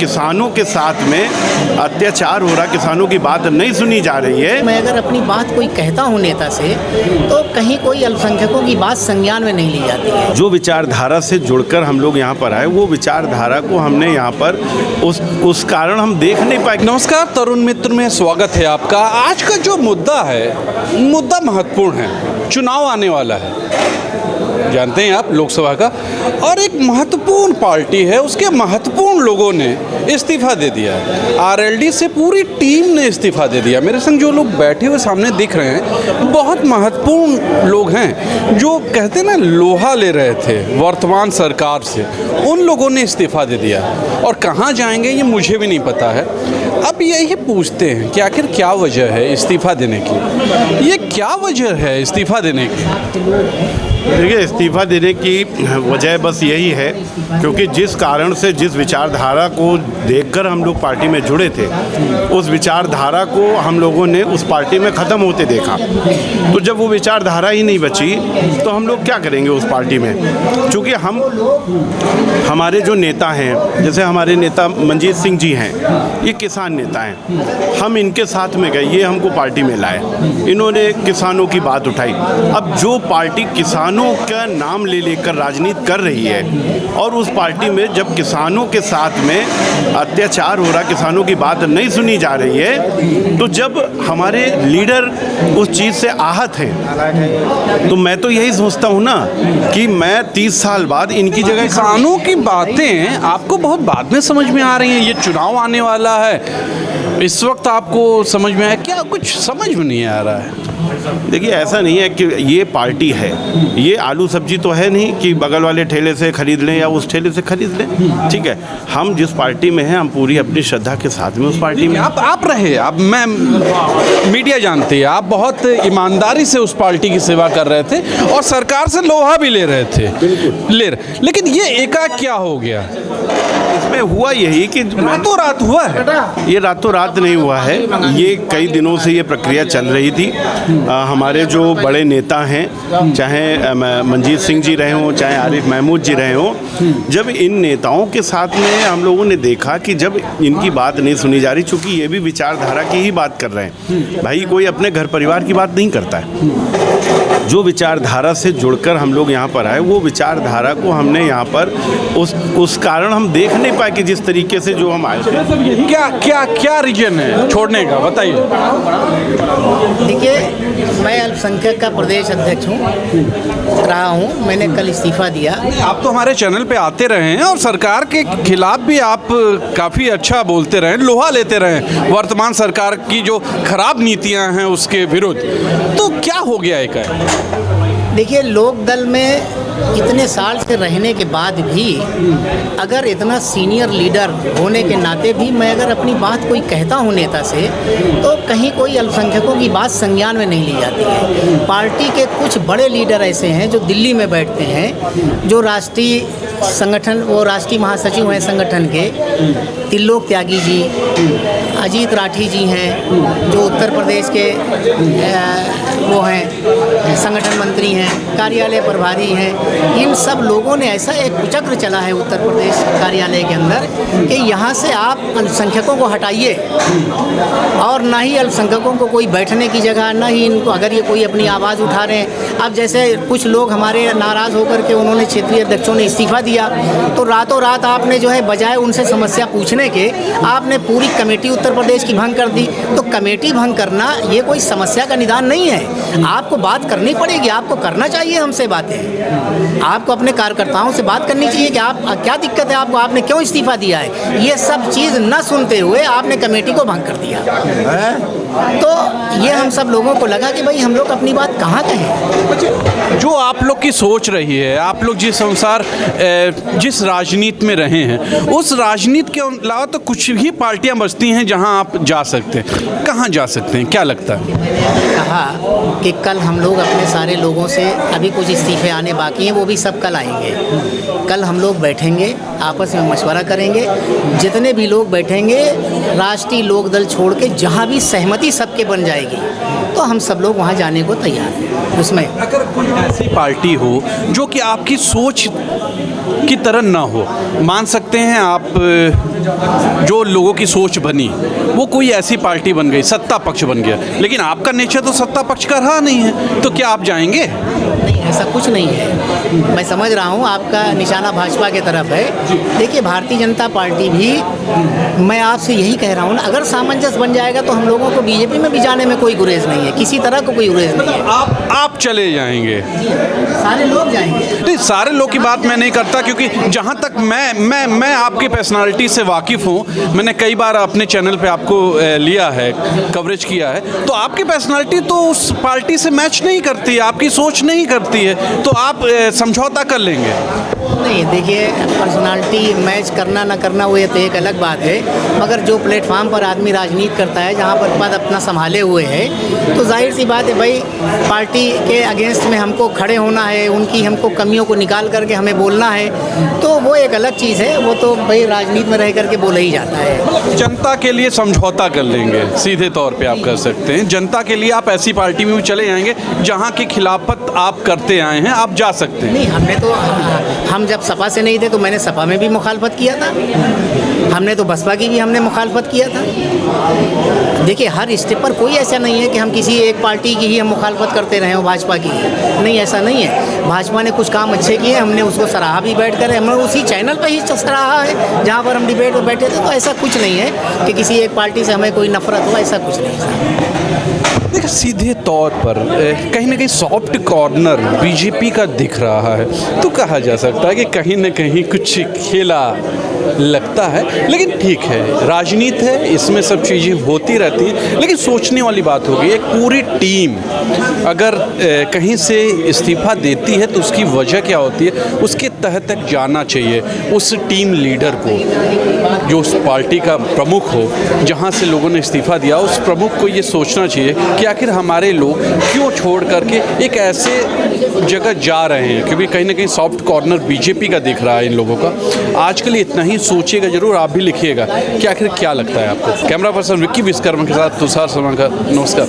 किसानों के साथ में अत्याचार हो रहा, किसानों की बात नहीं सुनी जा रही है। मैं अगर अपनी बात कोई कहता हूँ नेता से तो कहीं कोई अल्पसंख्यकों की बात संज्ञान में नहीं ली जाती है। जो विचारधारा से जुड़कर हम लोग यहाँ पर आए, वो विचारधारा को हमने यहाँ पर उस कारण हम देख नहीं पाए। नमस्कार तरुण मित्र में स्वागत है आपका। आज का जो मुद्दा है, मुद्दा महत्वपूर्ण है। चुनाव आने वाला है, जानते हैं आप, लोकसभा का, और एक महत्वपूर्ण पार्टी है, उसके महत्वपूर्ण लोगों ने इस्तीफा दे दिया है। आरएलडी से पूरी टीम ने इस्तीफा दे दिया। मेरे संग जो लोग बैठे हुए सामने दिख रहे हैं, बहुत महत्वपूर्ण लोग हैं जो कहते ना लोहा ले रहे थे वर्तमान सरकार से, उन लोगों ने इस्तीफा दे दिया। और कहाँ जाएंगे ये मुझे भी नहीं पता है। अब यही पूछते हैं कि आखिर क्या वजह है इस्तीफा देने की, ये क्या वजह है इस्तीफा देने की? देखिए, इस्तीफा देने की वजह बस यही है क्योंकि जिस कारण से, जिस विचारधारा को देखकर हम लोग पार्टी में जुड़े थे, उस विचारधारा को हम लोगों ने उस पार्टी में ख़त्म होते देखा। तो जब वो विचारधारा ही नहीं बची तो हम लोग क्या करेंगे उस पार्टी में। क्योंकि हमारे जो नेता हैं, जैसे हमारे नेता मंजीत सिंह जी हैं, ये किसान नेता हैं। हम इनके साथ में गए, ये हमको पार्टी में लाए, इन्होंने किसानों की बात उठाई। अब जो पार्टी किसानों का नाम ले लेकर राजनीति कर रही है और उस पार्टी में जब किसानों के साथ में अत्याचार हो रहा, किसानों की बात नहीं सुनी जा रही है, तो जब हमारे लीडर उस चीज़ से आहत हैं, तो मैं तो यही सोचता हूँ ना कि मैं 30 साल बाद इनकी जगह। किसानों की बातें आपको बहुत बाद में समझ में आ रही हैं। ये चुनाव आने वाला है, इस वक्त आपको समझ में आया क्या? कुछ समझ में नहीं आ रहा है। देखिए, ऐसा नहीं है कि ये पार्टी है, ये आलू सब्जी तो है नहीं कि बगल वाले ठेले से खरीद लें या उस ठेले से खरीद लें। ठीक है, हम जिस पार्टी में हैं, हम पूरी अपनी श्रद्धा के साथ में उस पार्टी में। आप रहे, अब मैं मीडिया जानती है, आप बहुत ईमानदारी से उस पार्टी की सेवा कर रहे थे और सरकार से लोहा भी ले रहे थे, लेकिन ये एकाएक क्या हो गया? इसमें हुआ यही कि रातों रात हुआ है। ये रातों रात नहीं हुआ है, ये कई दिनों से ये प्रक्रिया चल रही थी। हमारे जो बड़े नेता हैं, चाहे मंजीत सिंह जी रहे हों, चाहे आरिफ महमूद जी रहे हों, जब इन नेताओं के साथ में हम लोगों ने देखा कि जब इनकी बात नहीं सुनी जा रही, चूँकि ये भी विचारधारा की ही बात कर रहे हैं, भाई कोई अपने घर परिवार की बात नहीं करता है। जो विचारधारा से जुड़कर हम लोग यहाँ पर आए, वो विचारधारा को हमने यहाँ पर उस कारण हम देख नहीं पाए कि जिस तरीके से जो हम आए थे। क्या रीजन है छोड़ने का, बताइए। देखिए, मैं अल्पसंख्यक का प्रदेश अध्यक्ष रहा हूँ। मैंने कल इस्तीफा दिया। आप तो हमारे चैनल पे आते रहे हैं और सरकार के खिलाफ भी आप काफ़ी अच्छा बोलते रहे, लोहा लेते रहे वर्तमान सरकार की जो खराब नीतियाँ हैं उसके विरुद्ध। तो क्या हो गया एक? देखिए, लोक दल में इतने साल से रहने के बाद भी, अगर इतना सीनियर लीडर होने के नाते भी मैं अगर अपनी बात कोई कहता हूँ नेता से तो कहीं कोई अल्पसंख्यकों की बात संज्ञान में नहीं ली जाती है। पार्टी के कुछ बड़े लीडर ऐसे हैं जो दिल्ली में बैठते हैं, जो राष्ट्रीय संगठन, वो राष्ट्रीय महासचिव हैं संगठन के, त्रिलोक त्यागी जी, अजीत राठी जी हैं, जो उत्तर प्रदेश के वो हैं, संगठन मंत्री हैं, कार्यालय प्रभारी हैं। इन सब लोगों ने ऐसा एक कुचक्र चला है उत्तर प्रदेश कार्यालय के अंदर कि यहाँ से आप अल्पसंख्यकों को हटाइए और ना ही अल्पसंख्यकों को कोई बैठने की जगह, ना ही इनको, अगर ये कोई अपनी आवाज़ उठा रहे हैं। अब जैसे कुछ लोग हमारे नाराज़ होकर के उन्होंने क्षेत्रीय अध्यक्षों ने इस्तीफा दिया, तो रातों रात आपने जो है बजाय उनसे समस्या पूछने के, आपने पूरी कमेटी उत्तर प्रदेश की भंग कर दी। तो कमेटी भंग करना ये कोई समस्या का निदान नहीं है। आपको बात करनी पड़ेगी, आपको करना चाहिए हमसे बातें, आपको अपने कार्यकर्ताओं से बात करनी चाहिए कि आप क्या दिक्कत है आपको, आपने क्यों इस्तीफा दिया है। ये सब चीज़ न सुनते हुए आपने कमेटी को भंग कर दिया। तो ये हम सब लोगों को लगा कि भाई हम लोग अपनी बात कहाँ कहें। जो आप लोग की सोच रही है, आप लोग जिस अनुसार जिस राजनीति में रहे हैं, उस राजनीति के अलावा तो कुछ ही पार्टियां बचती हैं जहां आप जा सकते हैं। कहां जा सकते हैं, क्या लगता है? कहा कि कल हम लोग अपने सारे लोगों से, अभी कुछ इस्तीफे आने बाकी हैं, वो भी सब कल आएंगे। कल हम लोग बैठेंगे, आपस में मशवरा करेंगे, जितने भी लोग बैठेंगे राष्ट्रीय लोकदल छोड़ के जहाँ भी सहमति सबके बन जाएगी तो हम सब लोग वहाँ जाने को तैयार हैं। उसमें अगर कोई ऐसी पार्टी हो जो कि आपकी सोच की तरह ना हो, मान सकते हैं आप जो लोगों की सोच बनी वो कोई ऐसी पार्टी बन गई, सत्ता पक्ष बन गया, लेकिन आपका नेचर तो सत्ता पक्ष का रहा नहीं है, तो क्या आप जाएंगे? नहीं, ऐसा कुछ नहीं है। मैं समझ रहा हूँ आपका निशाना भाजपा की तरफ है। देखिए भारतीय जनता पार्टी भी, मैं आपसे यही कह रहा हूँ ना, अगर सामंजस्य बन जाएगा तो हम लोगों को बीजेपी में भी जाने में कोई गुरेज नहीं है, किसी तरह को कोई गुरेज नहीं है। आप चले जाएंगे? सारे लोग जाएंगे। नहीं, सारे लोग की बात मैं नहीं करता, क्योंकि जहाँ तक मैं आपकी पर्सनालिटी से वाकिफ़ हूँ, मैंने कई बार अपने चैनल पे आपको लिया है, कवरेज किया है, तो आपकी पर्सनालिटी तो उस पार्टी से मैच नहीं करती है, आपकी सोच नहीं करती है, तो आप समझौता कर लेंगे? नहीं, देखिए पर्सनालिटी मैच करना ना करना वो ये तो एक अलग बात है, मगर जो प्लेटफार्म पर आदमी राजनीति करता है, जहाँ पर पद अपना संभाले हुए है, तो जाहिर सी बात है भाई पार्टी के अगेंस्ट में हमको खड़े होना है, उनकी हमको कमियों को निकाल करके हमें बोलना है, तो वो एक अलग चीज़ है, वो तो भाई राजनीति में रह करके बोला ही जाता है। जनता के लिए समझौता कर लेंगे, सीधे तौर पे आप कर सकते हैं, जनता के लिए आप ऐसी पार्टी में भी चले जाएंगे जहाँ की खिलाफत आप करते आए हैं, आप जा सकते हैं? नहीं, हमने तो हम जब सपा से नहीं थे तो मैंने सपा में भी मुखालफत किया था, हमने तो बसपा की भी हमने मुखालफत किया था। देखिए हर स्टेप पर कोई ऐसा नहीं है कि हम किसी एक पार्टी की ही हम मुखालफत करते रहे हो, भाजपा की नहीं, ऐसा नहीं है। भाजपा ने कुछ काम अच्छे किए, हमने उसको सराहा भी बैठ कर, हमने उसी चैनल पर ही सराहा है जहाँ पर हम डिबेट में बैठे थे, तो ऐसा कुछ नहीं है कि किसी एक पार्टी से हमें कोई नफरत हो, ऐसा कुछ नहीं है। देखिए सीधे तौर पर कहीं ना कहीं सॉफ्ट कॉर्नर बीजेपी का दिख रहा है, तो कहा जा सकता है कि कहीं ना कहीं कुछ खेला लगता है, लेकिन ठीक है, राजनीति है, इसमें सब चीज़ें होती रहती हैं, लेकिन सोचने वाली बात होगी, एक पूरी टीम अगर कहीं से इस्तीफा देती है तो उसकी वजह क्या होती है, उसके तह तक जाना चाहिए उस टीम लीडर को, जो उस पार्टी का प्रमुख हो, जहाँ से लोगों ने इस्तीफा दिया, उस प्रमुख को ये सोचना चाहिए कि आखिर हमारे लोग क्यों छोड़ करके एक ऐसे जगह जा रहे हैं, क्योंकि कहीं ना कहीं सॉफ्ट कॉर्नर बीजेपी का दिख रहा है इन लोगों का। आज के लिए इतना ही, सोचिएगा जरूर, आप भी लिखिएगा कि आखिर क्या लगता है आपको। कैमरा पर्सन विक्की विश्वकर्मा के साथ तुषार शर्मा का, नमस्कार।